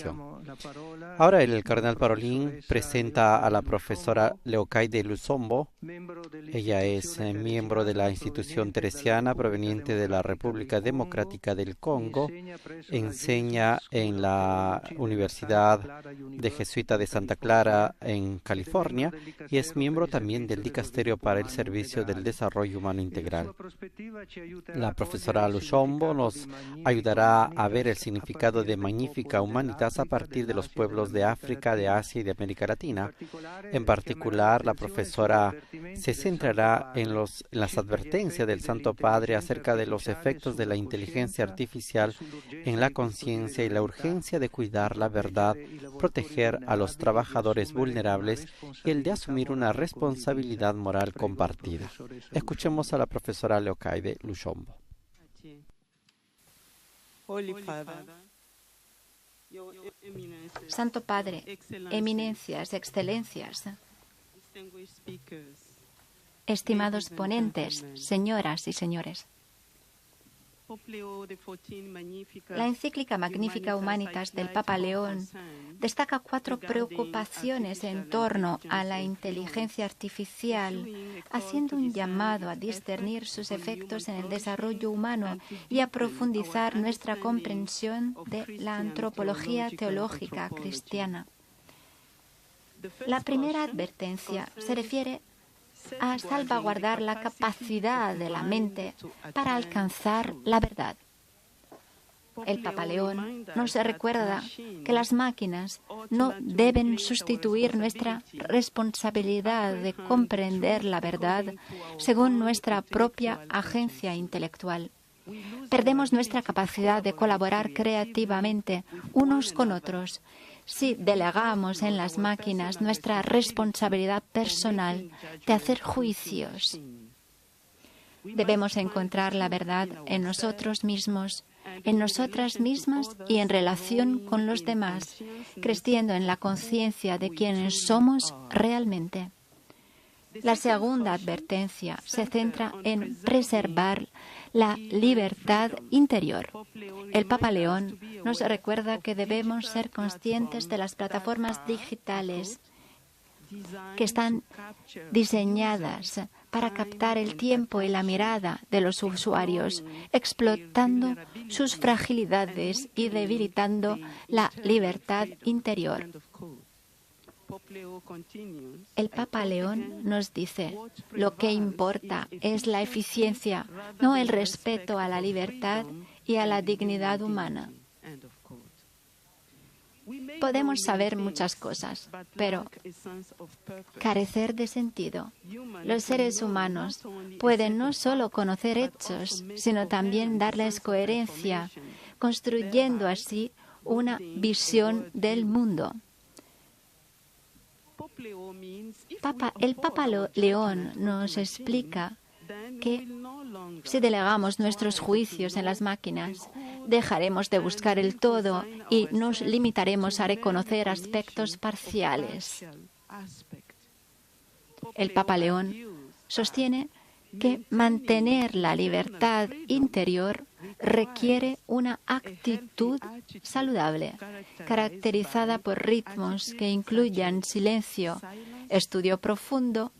presentación. Ahora el cardenal Parolin presenta a la profesora Leocaide Lusombo. Ella es miembro de la institución teresiana proveniente de la República Democrática del Congo. Enseña en la Universidad de Jesuita de Santa Clara en California y es miembro también del Dicasterio para el Servicio del Desarrollo Humano Integral. La profesora Lusombo nos ayudará a ver el significado de Magnificat Humanitas a partir de los pueblos de África, de Asia y de América Latina. En particular, la profesora se centrará en las advertencias del Santo Padre acerca de los efectos de la inteligencia artificial en la conciencia y la urgencia de cuidar la verdad, proteger a los trabajadores vulnerables y el de asumir una responsabilidad moral compartida. Escuchemos a la profesora Leocaide Lusombo. Santo Padre, eminencias, excelencias, estimados ponentes, señoras y señores. La encíclica Magnificat Humanitas del Papa León destaca 4 preocupaciones en torno a la inteligencia artificial, haciendo un llamado a discernir sus efectos en el desarrollo humano y a profundizar nuestra comprensión de la antropología teológica cristiana. La primera advertencia se refiere a salvaguardar la capacidad de la mente para alcanzar la verdad. El Papa León nos recuerda que las máquinas no deben sustituir nuestra responsabilidad de comprender la verdad según nuestra propia agencia intelectual. Perdemos nuestra capacidad de colaborar creativamente unos con otros si delegamos en las máquinas nuestra responsabilidad personal de hacer juicios. Debemos encontrar la verdad en nosotros mismos, en nosotras mismas y en relación con los demás, creciendo en la conciencia de quienes somos realmente. La segunda advertencia se centra en preservar la libertad interior. El Papa León nos recuerda que debemos ser conscientes de las plataformas digitales que están diseñadas para captar el tiempo y la mirada de los usuarios, explotando sus fragilidades y debilitando la libertad interior. El Papa León nos dice, lo que importa es la eficiencia, no el respeto a la libertad y a la dignidad humana. Podemos saber muchas cosas, pero carecer de sentido. Los seres humanos pueden no solo conocer hechos, sino también darles coherencia, construyendo así una visión del mundo. El Papa León nos explica que si delegamos nuestros juicios en las máquinas, dejaremos de buscar el todo y nos limitaremos a reconocer aspectos parciales. El Papa León sostiene que mantener la libertad interior requiere una actitud saludable, caracterizada por ritmos que incluyan silencio, estudio profundo,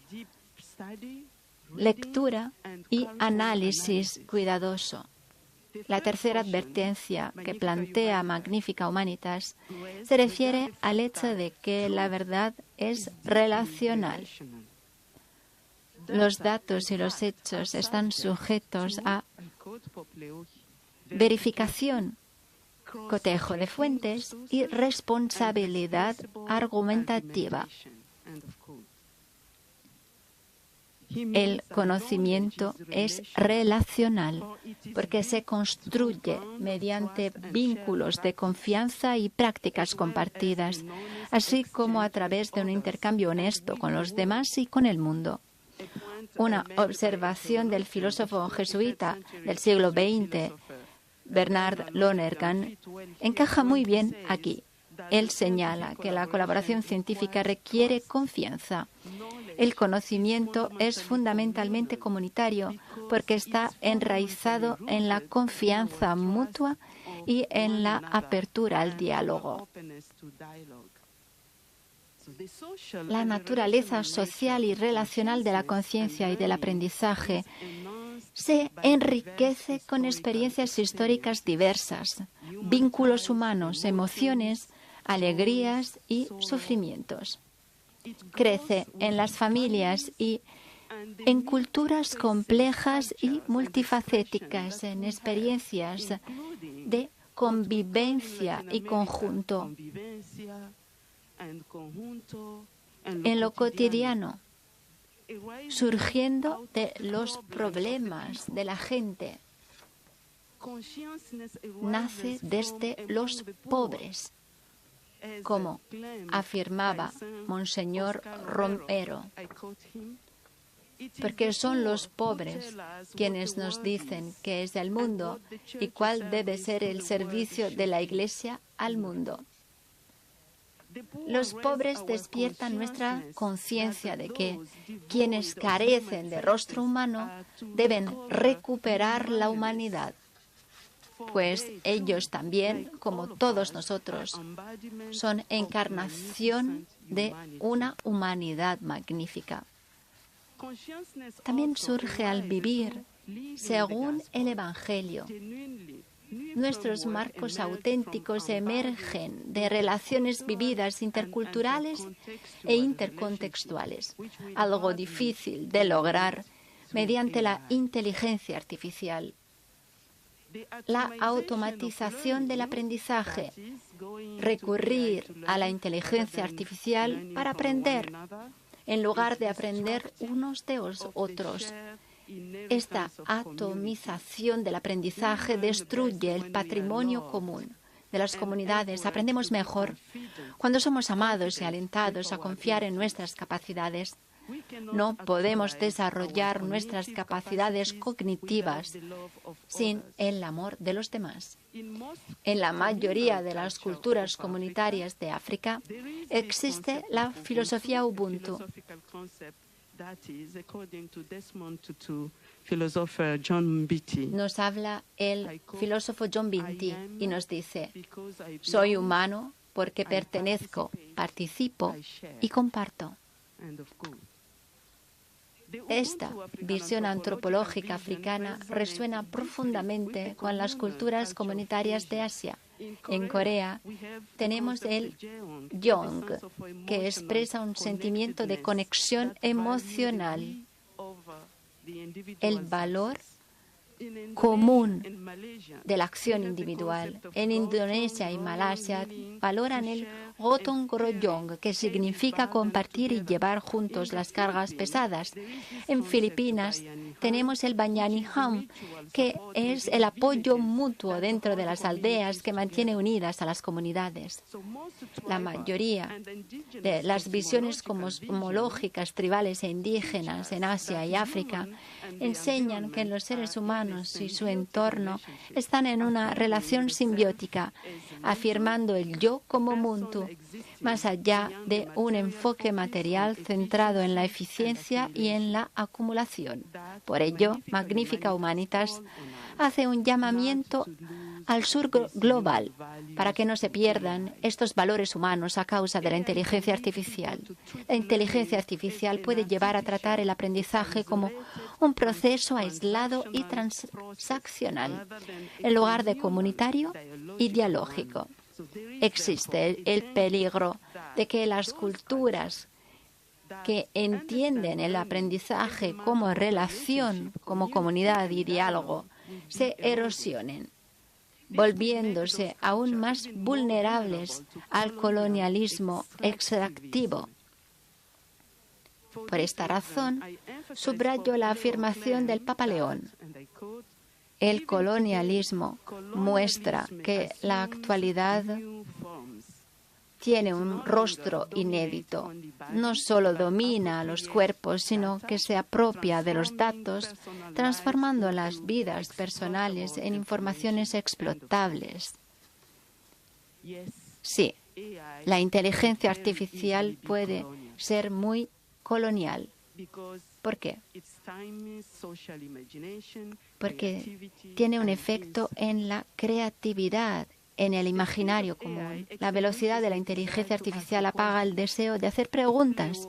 lectura y análisis cuidadoso. La tercera advertencia que plantea Magnificat Humanitas se refiere al hecho de que la verdad es relacional. Los datos y los hechos están sujetos a verificación, cotejo de fuentes y responsabilidad argumentativa. El conocimiento es relacional porque se construye mediante vínculos de confianza y prácticas compartidas, así como a través de un intercambio honesto con los demás y con el mundo. Una observación del filósofo jesuita del siglo XX, Bernard Lonergan, encaja muy bien aquí. Él señala que la colaboración científica requiere confianza. El conocimiento es fundamentalmente comunitario porque está enraizado en la confianza mutua y en la apertura al diálogo. La naturaleza social y relacional de la conciencia y del aprendizaje se enriquece con experiencias históricas diversas, vínculos humanos, emociones, alegrías y sufrimientos. Crece en las familias y en culturas complejas y multifacéticas, en experiencias de convivencia y conjunto, en lo cotidiano, surgiendo de los problemas de la gente. Nace desde los pobres, como afirmaba Monseñor Romero, porque son los pobres quienes nos dicen qué es el mundo y cuál debe ser el servicio de la Iglesia al mundo. Los pobres despiertan nuestra conciencia de que quienes carecen de rostro humano deben recuperar la humanidad, pues ellos también, como todos nosotros, son encarnación de una humanidad magnífica. También surge al vivir según el Evangelio. Nuestros marcos auténticos emergen de relaciones vividas interculturales e intercontextuales, algo difícil de lograr mediante la inteligencia artificial. La automatización del aprendizaje, recurrir a la inteligencia artificial para aprender, en lugar de aprender unos de otros. Esta atomización del aprendizaje destruye el patrimonio común de las comunidades. Aprendemos mejor cuando somos amados y alentados a confiar en nuestras capacidades. No podemos desarrollar nuestras capacidades cognitivas sin el amor de los demás. En la mayoría de las culturas comunitarias de África existe la filosofía Ubuntu. Nos habla el filósofo John Mbiti y nos dice: soy humano porque pertenezco, participo y comparto. Esta visión antropológica africana resuena profundamente con las culturas comunitarias de Asia. En Corea tenemos el Jeong, que expresa un sentimiento de conexión emocional, el valor común de la acción individual. En Indonesia y Malasia valoran el Gotong Royong, que significa compartir y llevar juntos las cargas pesadas. En Filipinas tenemos el Bayanihan, que es el apoyo mutuo dentro de las aldeas que mantiene unidas a las comunidades. La mayoría de las visiones cosmológicas, tribales e indígenas en Asia y África enseñan que los seres humanos y su entorno están en una relación simbiótica, afirmando el yo como Muntu, más allá de un enfoque material centrado en la eficiencia y en la acumulación. Por ello, Magnifica Humanitas hace un llamamiento al sur global para que no se pierdan estos valores humanos a causa de la inteligencia artificial. La inteligencia artificial puede llevar a tratar el aprendizaje como un proceso aislado y transaccional, en lugar de comunitario y dialógico. Existe el peligro de que las culturas que entienden el aprendizaje como relación, como comunidad y diálogo, se erosionen, volviéndose aún más vulnerables al colonialismo extractivo. Por esta razón, subrayo la afirmación del Papa León: el colonialismo muestra que la actualidad tiene un rostro inédito. No solo domina a los cuerpos, sino que se apropia de los datos, transformando las vidas personales en informaciones explotables. Sí, la inteligencia artificial puede ser muy colonial. ¿Por qué? porque tiene un efecto en la creatividad, en el imaginario común. La velocidad de la inteligencia artificial apaga el deseo de hacer preguntas.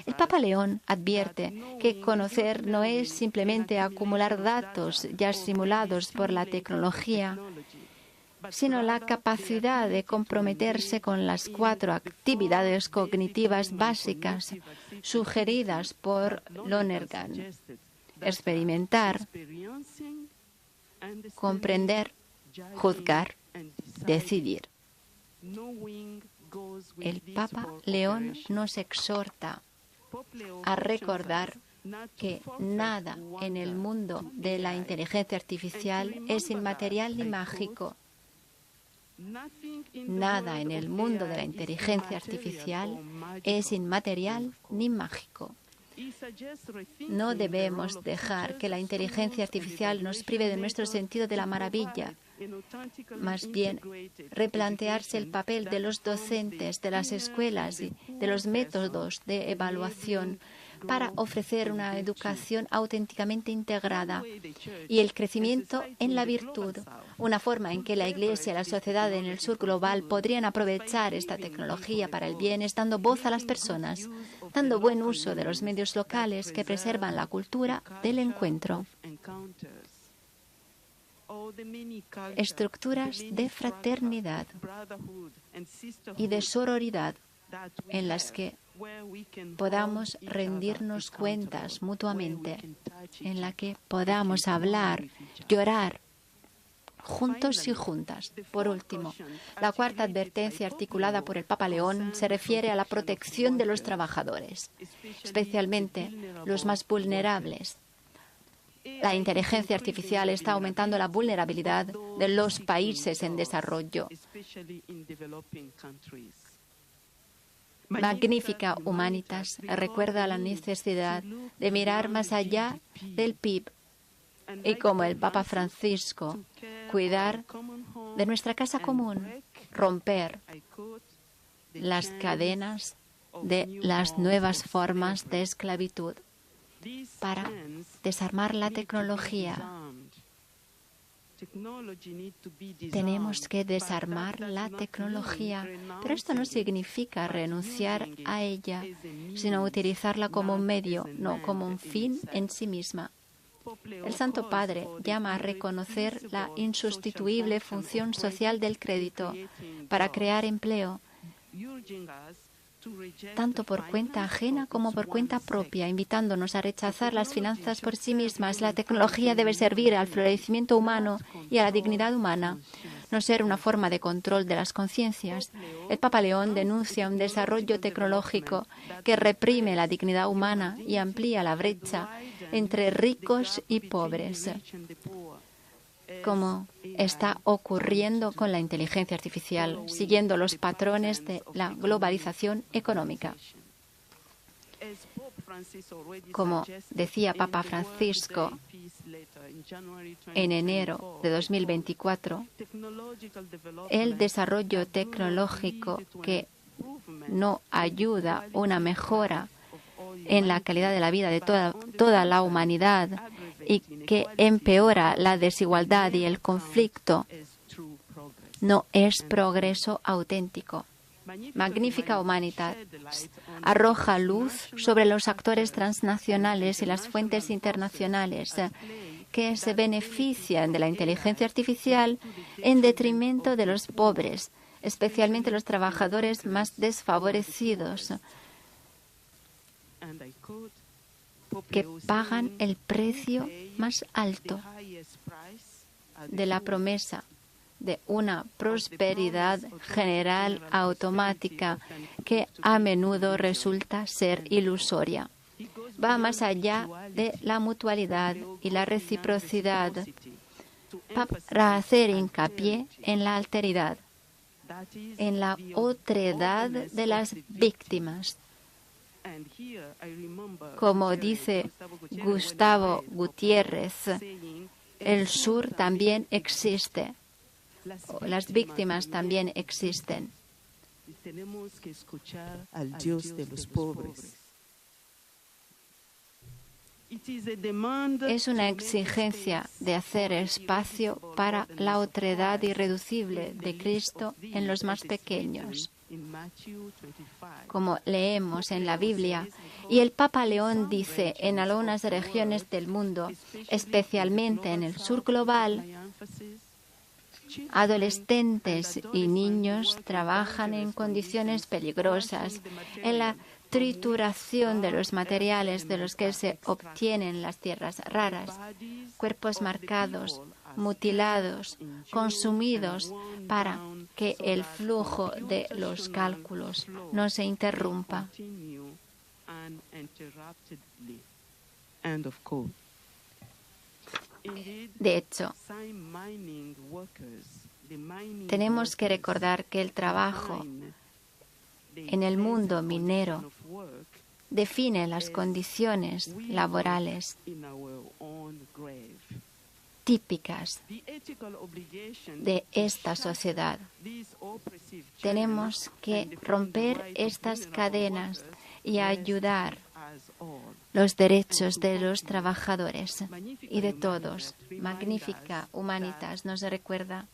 El Papa León advierte que conocer no es simplemente acumular datos ya simulados por la tecnología, sino la capacidad de comprometerse con las 4 actividades cognitivas básicas sugeridas por Lonergan: experimentar, comprender, juzgar, decidir. El Papa León nos exhorta a recordar que nada en el mundo de la inteligencia artificial es inmaterial ni mágico. Nada en el mundo de la inteligencia artificial es inmaterial ni mágico. No debemos dejar que la inteligencia artificial nos prive de nuestro sentido de la maravilla. Más bien, replantearse el papel de los docentes, de las escuelas y de los métodos de evaluación para ofrecer una educación auténticamente integrada y el crecimiento en la virtud, una forma en que la Iglesia y la sociedad en el sur global podrían aprovechar esta tecnología para el bien, dando voz a las personas, dando buen uso de los medios locales que preservan la cultura del encuentro. Estructuras de fraternidad y de sororidad en las que podamos rendirnos cuentas mutuamente, en la que podamos hablar, llorar, juntos y juntas. Por último, la 4ª advertencia articulada por el Papa León se refiere a la protección de los trabajadores, especialmente los más vulnerables. La inteligencia artificial está aumentando la vulnerabilidad de los países en desarrollo. Magnifica Humanitas recuerda la necesidad de mirar más allá del PIB y, como el Papa Francisco, cuidar de nuestra casa común, romper las cadenas de las nuevas formas de esclavitud para desarmar la tecnología. Tenemos que desarmar la tecnología, pero esto no significa renunciar a ella, sino utilizarla como un medio, no como un fin en sí misma. El Santo Padre llama a reconocer la insustituible función social del crédito para crear empleo, tanto por cuenta ajena como por cuenta propia, invitándonos a rechazar las finanzas por sí mismas. La tecnología debe servir al florecimiento humano y a la dignidad humana, no ser una forma de control de las conciencias. El Papa León denuncia un desarrollo tecnológico que reprime la dignidad humana y amplía la brecha entre ricos y pobres, como está ocurriendo con la inteligencia artificial, siguiendo los patrones de la globalización económica. Como decía Papa Francisco en enero de 2024, el desarrollo tecnológico que no ayuda a una mejora en la calidad de la vida de toda la humanidad y que empeora la desigualdad y el conflicto, no es progreso auténtico. Magnifica Humanitas arroja luz sobre los actores transnacionales y las fuentes internacionales que se benefician de la inteligencia artificial en detrimento de los pobres, especialmente los trabajadores más desfavorecidos, que pagan el precio más alto de la promesa de una prosperidad general automática que a menudo resulta ser ilusoria. Va más allá de la mutualidad y la reciprocidad para hacer hincapié en la alteridad, en la otredad de las víctimas. Como dice Gustavo Gutiérrez, el sur también existe. Las víctimas también existen. Tenemos que escuchar al Dios de los pobres. Es una exigencia de hacer espacio para la otredad irreducible de Cristo en los más pequeños, como leemos en la Biblia. Y el Papa León dice, en algunas regiones del mundo, especialmente en el sur global, adolescentes y niños trabajan en condiciones peligrosas, en la trituración de los materiales de los que se obtienen las tierras raras, cuerpos marcados, mutilados, consumidos para que el flujo de los cálculos no se interrumpa. De hecho, tenemos que recordar que el trabajo en el mundo minero define las condiciones laborales típicas de esta sociedad. Tenemos que romper estas cadenas y ayudar los derechos de los trabajadores y de todos. Magnífica Humanitas nos recuerda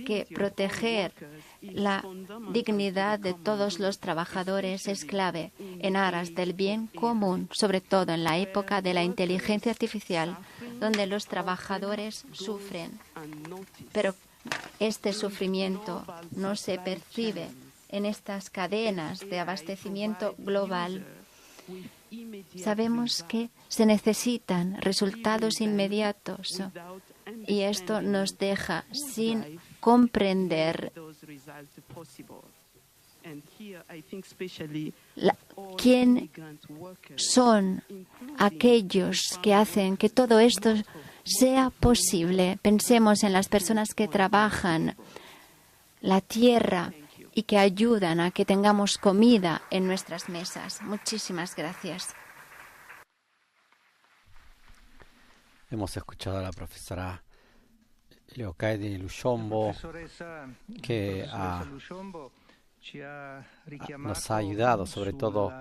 que proteger la dignidad de todos los trabajadores es clave en aras del bien común, sobre todo en la época de la inteligencia artificial, donde los trabajadores sufren. Pero este sufrimiento no se percibe en estas cadenas de abastecimiento global. Sabemos que se necesitan resultados inmediatos y esto nos deja sin comprender quién son aquellos que hacen que todo esto sea posible. Pensemos en las personas que trabajan la tierra y que ayudan a que tengamos comida en nuestras mesas. Muchísimas gracias. Hemos escuchado a la profesora Leocaide de Lushombo, que nos ha ayudado sobre todo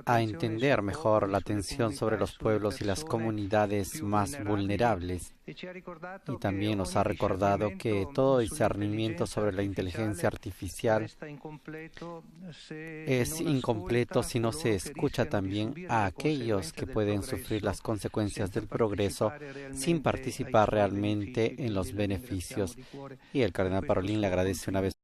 a entender mejor la atención sobre los pueblos y las comunidades más vulnerables. Y también nos ha recordado que todo discernimiento sobre la inteligencia artificial es incompleto si no se escucha también a aquellos que pueden sufrir las consecuencias del progreso sin participar realmente en los beneficios. Y el cardenal Parolin le agradece una vez